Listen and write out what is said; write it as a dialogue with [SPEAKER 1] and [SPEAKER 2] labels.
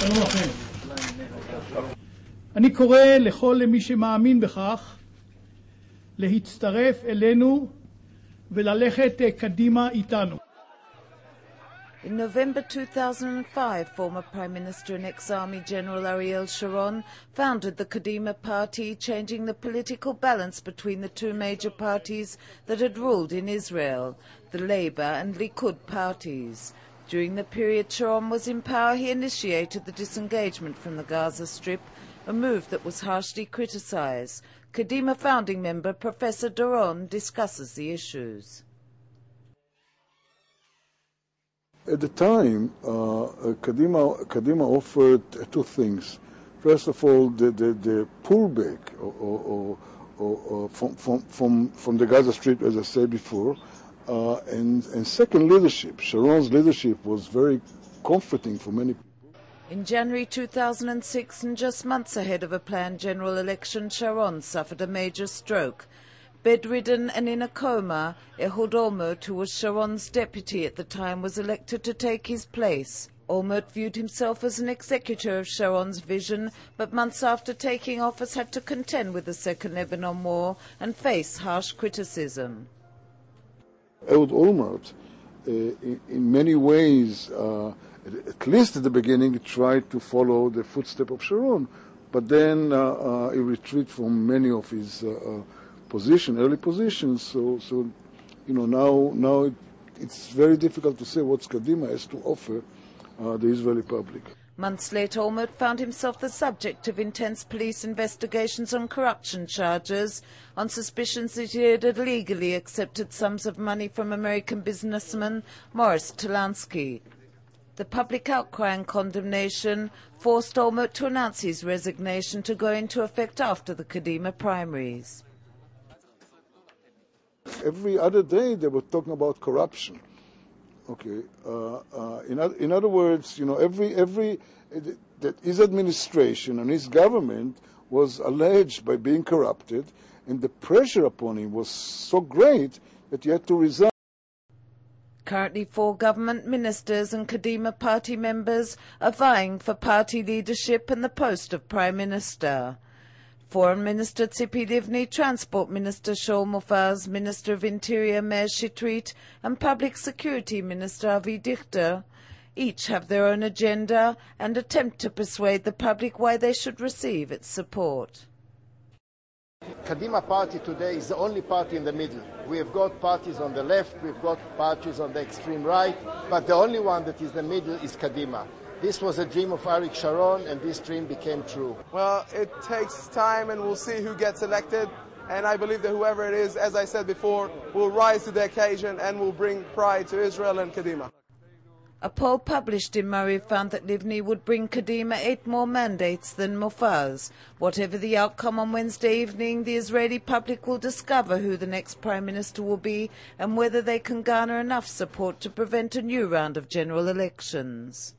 [SPEAKER 1] שלום לכם. אני קורא לכל מי שמאמין בכך להצטרף אלינו וללכת קדימה איתנו.
[SPEAKER 2] In November 2005, former Prime Minister and ex-Army General Ariel Sharon founded the Kadima party, changing the political balance between the two major parties that had ruled in Israel, the Labour and Likud parties. During the period Sharon was in power, he initiated the disengagement from the Gaza Strip, a move that was harshly criticised. Kadima founding member Professor Doron discusses the issues.
[SPEAKER 3] At the time, Kadima offered two things. First of all, the pullback from the Gaza Strip, as I said before, and second, leadership. Sharon's leadership was very comforting for many people.
[SPEAKER 2] In January 2006, and just months ahead of a planned general election, Sharon suffered a major stroke. Bedridden and in a coma, Ehud Olmert, who was Sharon's deputy at the time, was elected to take his place. Olmert viewed himself as an executor of Sharon's vision, but months after taking office had to contend with the Second Lebanon War and face harsh criticism.
[SPEAKER 3] Ehud Olmert, in many ways, at least at the beginning, he tried to follow the footsteps of Sharon, but then he retreated from many of his early positions. So now it's very difficult to say what Kadima has to offer the Israeli public.
[SPEAKER 2] Months later, Olmert found himself the subject of intense police investigations on corruption charges, on suspicions that he had illegally accepted sums of money from American businessman Morris Talansky. The public outcry and condemnation forced Olmert to announce his resignation, to go into effect after the Kadima primaries.
[SPEAKER 3] Every other day they were talking about corruption. Okay. In other words, that his administration and his government was alleged by being corrupted, and the pressure upon him was so great that he had to resign.
[SPEAKER 2] Currently, 4 government ministers and Kadima party members are vying for party leadership and the post of Prime Minister. Foreign Minister Tzipi Livni, Transport Minister Shaul Mofaz, Minister of Interior Meir Shitrit, and Public Security Minister Avi Dichter each have their own agenda and attempt to persuade the public why they should receive its support.
[SPEAKER 4] Kadima party today is the only party in the middle. We have got parties on the left, we've got parties on the extreme right, but the only one that is the middle is Kadima. This was a dream of Ariel Sharon, and this dream became true.
[SPEAKER 5] Well, it takes time, and we'll see who gets elected. And I believe that whoever it is, as I said before, will rise to the occasion and will bring pride to Israel and Kadima.
[SPEAKER 2] A poll published in Maariv found that Livni would bring Kadima 8 more mandates than Mofaz. Whatever the outcome on Wednesday evening, the Israeli public will discover who the next Prime Minister will be and whether they can garner enough support to prevent a new round of general elections.